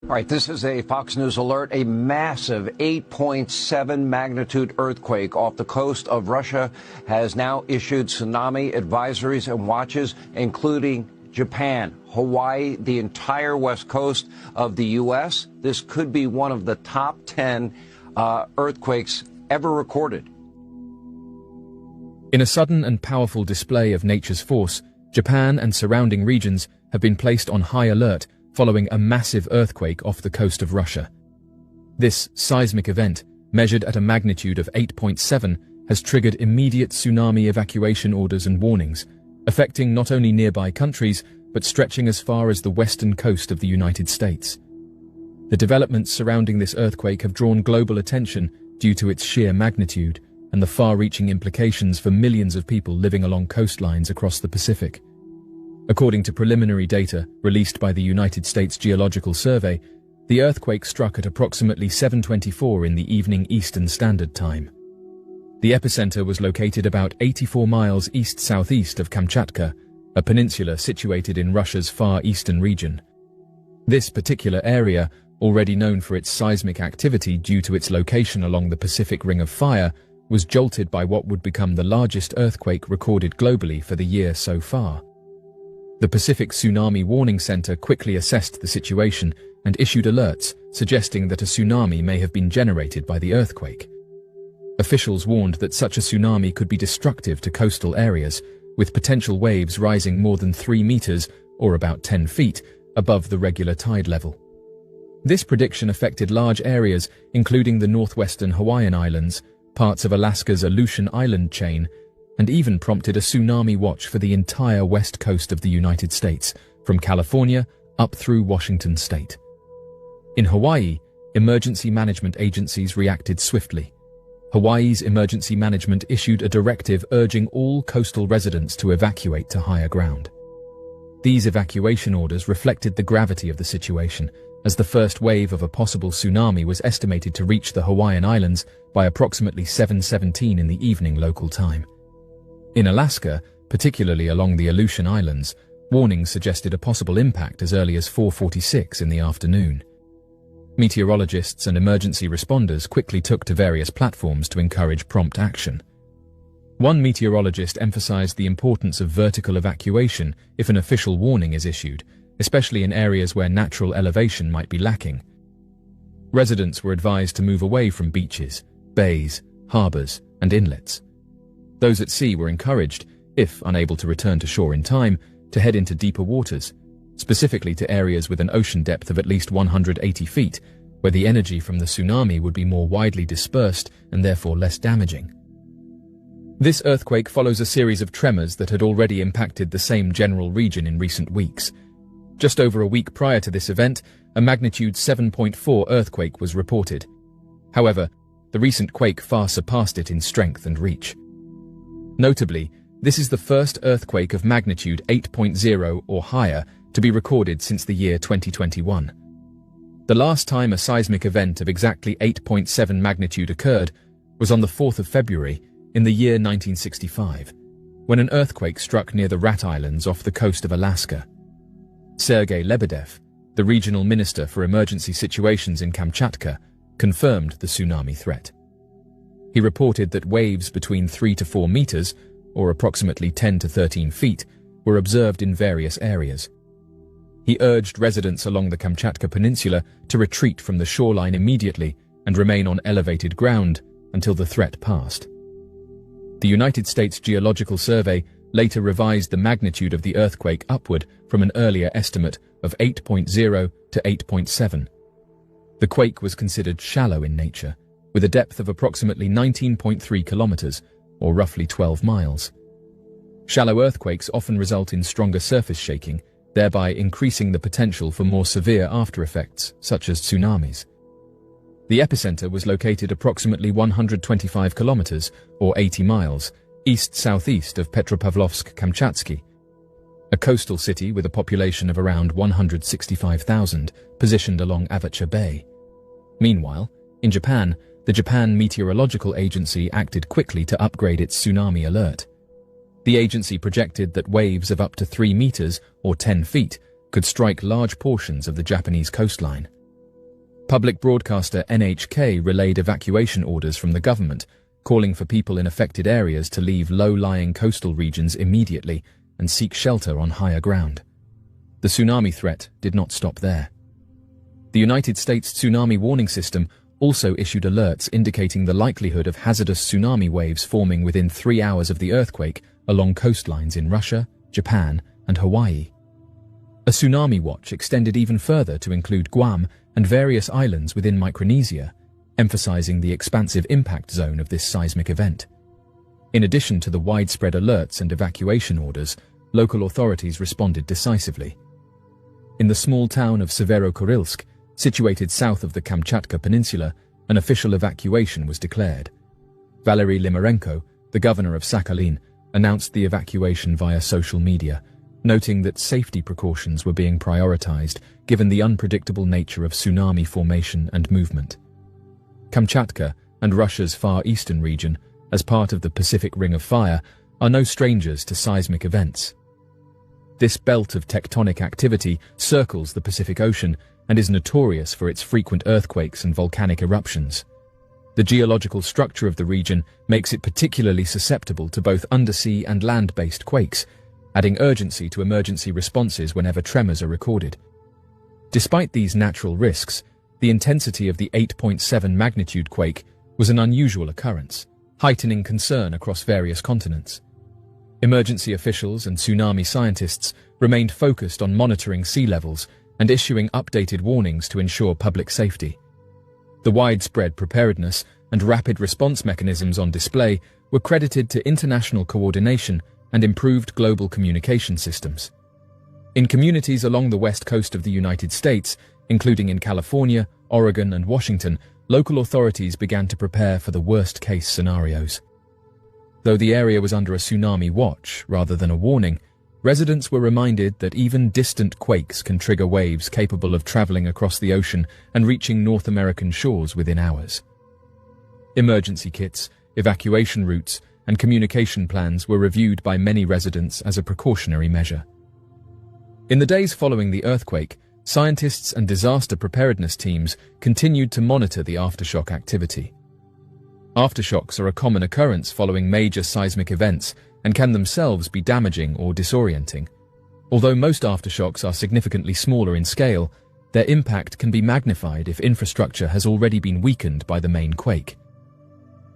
All right, this is a Fox News alert. A massive 8.7 magnitude earthquake off the coast of Russia has now issued tsunami advisories and watches, including Japan, Hawaii, the entire west coast of the U.S. This could be one of the top 10 earthquakes ever recorded. In a sudden and powerful display of nature's force, Japan and surrounding regions have been placed on high alert following a massive earthquake off the coast of Russia. This seismic event, measured at a magnitude of 8.7, has triggered immediate tsunami evacuation orders and warnings, affecting not only nearby countries, but stretching as far as the western coast of the United States. The developments surrounding this earthquake have drawn global attention due to its sheer magnitude and the far-reaching implications for millions of people living along coastlines across the Pacific. According to preliminary data released by the United States Geological Survey, the earthquake struck at approximately 7:24 in the evening Eastern Standard Time. The epicenter was located about 84 miles east-southeast of Kamchatka, a peninsula situated in Russia's far eastern region. This particular area, already known for its seismic activity due to its location along the Pacific Ring of Fire, was jolted by what would become the largest earthquake recorded globally for the year so far. The Pacific Tsunami Warning Center quickly assessed the situation and issued alerts suggesting that a tsunami may have been generated by the earthquake. Officials warned that such a tsunami could be destructive to coastal areas, with potential waves rising more than 3 meters, or about 10 feet, above the regular tide level. This prediction affected large areas including the northwestern Hawaiian Islands, parts of Alaska's Aleutian Island chain, and even prompted a tsunami watch for the entire west coast of the United States, from California up through Washington state. In Hawaii, emergency management agencies reacted swiftly. Hawaii's emergency management issued a directive urging all coastal residents to evacuate to higher ground. These evacuation orders reflected the gravity of the situation, as the first wave of a possible tsunami was estimated to reach the Hawaiian Islands by approximately 7:17 in the evening local time. In Alaska, particularly along the Aleutian Islands, warnings suggested a possible impact as early as 4:46 in the afternoon. Meteorologists and emergency responders quickly took to various platforms to encourage prompt action. One meteorologist emphasized the importance of vertical evacuation if an official warning is issued, especially in areas where natural elevation might be lacking. Residents were advised to move away from beaches, bays, harbors, and inlets. Those at sea were encouraged, if unable to return to shore in time, to head into deeper waters, specifically to areas with an ocean depth of at least 180 feet, where the energy from the tsunami would be more widely dispersed and therefore less damaging. This earthquake follows a series of tremors that had already impacted the same general region in recent weeks. Just over a week prior to this event, a magnitude 7.4 earthquake was reported. However, the recent quake far surpassed it in strength and reach. Notably, this is the first earthquake of magnitude 8.0 or higher to be recorded since the year 2021. The last time a seismic event of exactly 8.7 magnitude occurred was on the 4th of February in the year 1965, when an earthquake struck near the Rat Islands off the coast of Alaska. Sergei Lebedev, the regional minister for emergency situations in Kamchatka, confirmed the tsunami threat. He reported that waves between 3 to 4 meters, or approximately 10 to 13 feet, were observed in various areas. He urged residents along the Kamchatka Peninsula to retreat from the shoreline immediately and remain on elevated ground until the threat passed. The United States Geological Survey later revised the magnitude of the earthquake upward from an earlier estimate of 8.0 to 8.7. The quake was considered shallow in nature, with a depth of approximately 19.3 kilometers, or roughly 12 miles. Shallow earthquakes often result in stronger surface shaking, thereby increasing the potential for more severe aftereffects, such as tsunamis. The epicenter was located approximately 125 kilometers, or 80 miles, east-southeast of Petropavlovsk-Kamchatsky, a coastal city with a population of around 165,000, positioned along Avacha Bay. Meanwhile, in Japan, the Japan Meteorological Agency acted quickly to upgrade its tsunami alert. The agency projected that waves of up to 3 meters, or 10 feet, could strike large portions of the Japanese coastline. Public broadcaster NHK relayed evacuation orders from the government, calling for people in affected areas to leave low-lying coastal regions immediately and seek shelter on higher ground. The tsunami threat did not stop there. The United States Tsunami Warning System also issued alerts indicating the likelihood of hazardous tsunami waves forming within 3 hours of the earthquake along coastlines in Russia, Japan, and Hawaii. A tsunami watch extended even further to include Guam and various islands within Micronesia, emphasizing the expansive impact zone of this seismic event. In addition to the widespread alerts and evacuation orders, local authorities responded decisively. In the small town of Severokurilsk, situated south of the Kamchatka Peninsula, an official evacuation was declared. Valery Limarenko, the governor of Sakhalin, announced the evacuation via social media, noting that safety precautions were being prioritized given the unpredictable nature of tsunami formation and movement. Kamchatka and Russia's Far Eastern region, as part of the Pacific Ring of Fire, are no strangers to seismic events. This belt of tectonic activity circles the Pacific Ocean and is notorious for its frequent earthquakes and volcanic eruptions. The geological structure of the region makes it particularly susceptible to both undersea and land-based quakes, adding urgency to emergency responses whenever tremors are recorded. Despite these natural risks, the intensity of the 8.7 magnitude quake was an unusual occurrence, heightening concern across various continents. Emergency officials and tsunami scientists remained focused on monitoring sea levels and issuing updated warnings to ensure public safety. The widespread preparedness and rapid response mechanisms on display were credited to international coordination and improved global communication systems. In communities along the west coast of the United States, including in California, Oregon, and Washington, local authorities began to prepare for the worst-case scenarios. Though the area was under a tsunami watch rather than a warning, residents were reminded that even distant quakes can trigger waves capable of traveling across the ocean and reaching North American shores within hours. Emergency kits, evacuation routes, and communication plans were reviewed by many residents as a precautionary measure. In the days following the earthquake, scientists and disaster preparedness teams continued to monitor the aftershock activity. Aftershocks are a common occurrence following major seismic events and can themselves be damaging or disorienting. Although most aftershocks are significantly smaller in scale, their impact can be magnified if infrastructure has already been weakened by the main quake.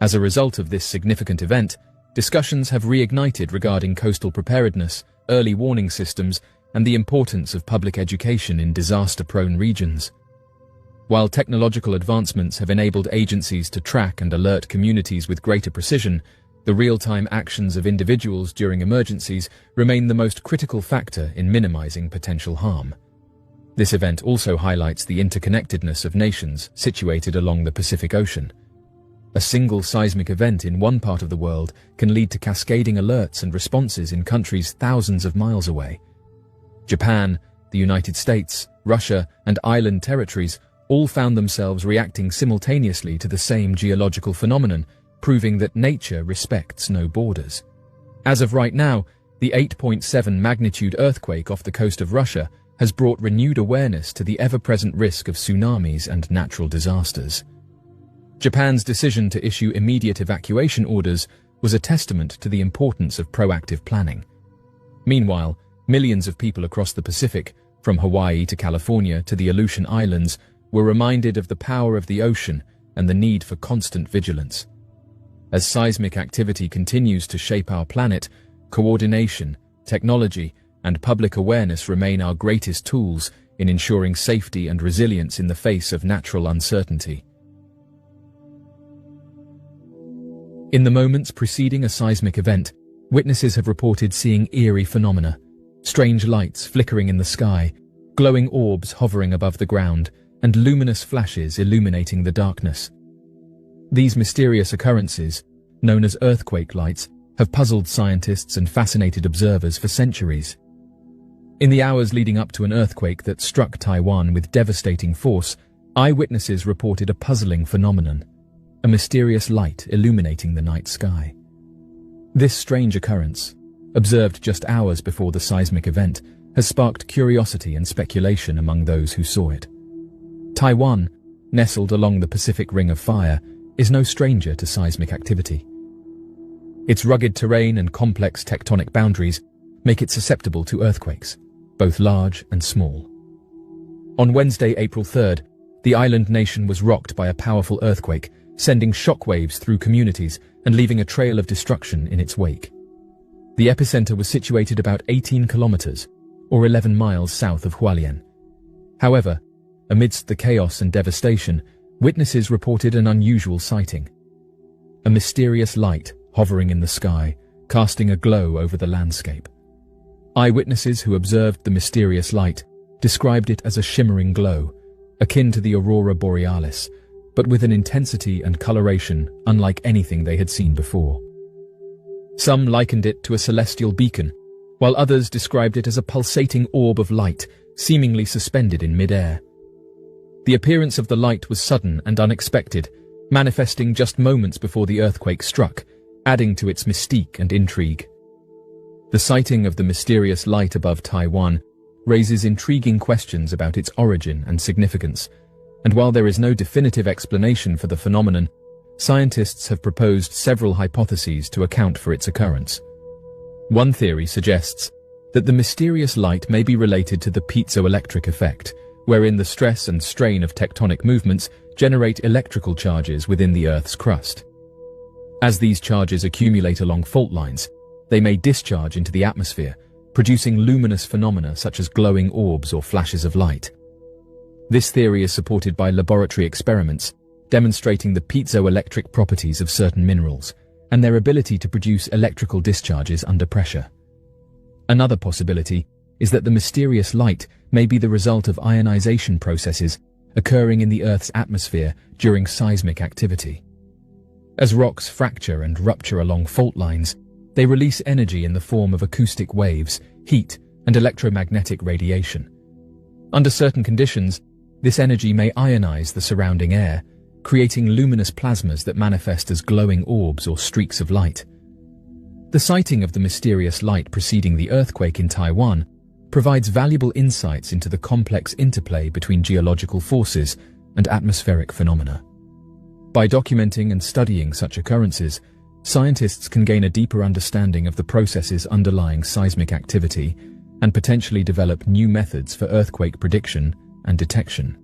As a result of this significant event, discussions have reignited regarding coastal preparedness, early warning systems, and the importance of public education in disaster-prone regions. While technological advancements have enabled agencies to track and alert communities with greater precision, the real-time actions of individuals during emergencies remain the most critical factor in minimizing potential harm. This event also highlights the interconnectedness of nations situated along the Pacific Ocean. A single seismic event in one part of the world can lead to cascading alerts and responses in countries thousands of miles away. Japan, the United States, Russia, and island territories all found themselves reacting simultaneously to the same geological phenomenon, proving that nature respects no borders. As of right now, the 8.7 magnitude earthquake off the coast of Russia has brought renewed awareness to the ever-present risk of tsunamis and natural disasters. Japan's decision to issue immediate evacuation orders was a testament to the importance of proactive planning. Meanwhile, millions of people across the Pacific, from Hawaii to California to the Aleutian Islands, were reminded of the power of the ocean and the need for constant vigilance. As seismic activity continues to shape our planet, coordination, technology, and public awareness remain our greatest tools in ensuring safety and resilience in the face of natural uncertainty. In the moments preceding a seismic event, witnesses have reported seeing eerie phenomena: strange lights flickering in the sky, glowing orbs hovering above the ground, and luminous flashes illuminating the darkness. These mysterious occurrences, known as earthquake lights, have puzzled scientists and fascinated observers for centuries. In the hours leading up to an earthquake that struck Taiwan with devastating force, eyewitnesses reported a puzzling phenomenon: a mysterious light illuminating the night sky. This strange occurrence, observed just hours before the seismic event, has sparked curiosity and speculation among those who saw it. Taiwan, nestled along the Pacific Ring of Fire, is no stranger to seismic activity. Its rugged terrain and complex tectonic boundaries make it susceptible to earthquakes, both large and small. On Wednesday, April 3rd, the island nation was rocked by a powerful earthquake, sending shockwaves through communities and leaving a trail of destruction in its wake. The epicenter was situated about 18 kilometers, or 11 miles south of Hualien. However, amidst the chaos and devastation, witnesses reported an unusual sighting. A mysterious light hovering in the sky, casting a glow over the landscape. Eyewitnesses who observed the mysterious light described it as a shimmering glow, akin to the aurora borealis, but with an intensity and coloration unlike anything they had seen before. Some likened it to a celestial beacon, while others described it as a pulsating orb of light, seemingly suspended in mid-air. The appearance of the light was sudden and unexpected, manifesting just moments before the earthquake struck, adding to its mystique and intrigue. The sighting of the mysterious light above Taiwan raises intriguing questions about its origin and significance, and while there is no definitive explanation for the phenomenon, scientists have proposed several hypotheses to account for its occurrence. One theory suggests that the mysterious light may be related to the piezoelectric effect, wherein the stress and strain of tectonic movements generate electrical charges within the Earth's crust. As these charges accumulate along fault lines, they may discharge into the atmosphere, producing luminous phenomena such as glowing orbs or flashes of light. This theory is supported by laboratory experiments demonstrating the piezoelectric properties of certain minerals and their ability to produce electrical discharges under pressure. Another possibility is that the mysterious light may be the result of ionization processes occurring in the Earth's atmosphere during seismic activity. As rocks fracture and rupture along fault lines, they release energy in the form of acoustic waves, heat, and electromagnetic radiation. Under certain conditions, this energy may ionize the surrounding air, creating luminous plasmas that manifest as glowing orbs or streaks of light. The sighting of the mysterious light preceding the earthquake in Taiwan provides valuable insights into the complex interplay between geological forces and atmospheric phenomena. By documenting and studying such occurrences, scientists can gain a deeper understanding of the processes underlying seismic activity and potentially develop new methods for earthquake prediction and detection.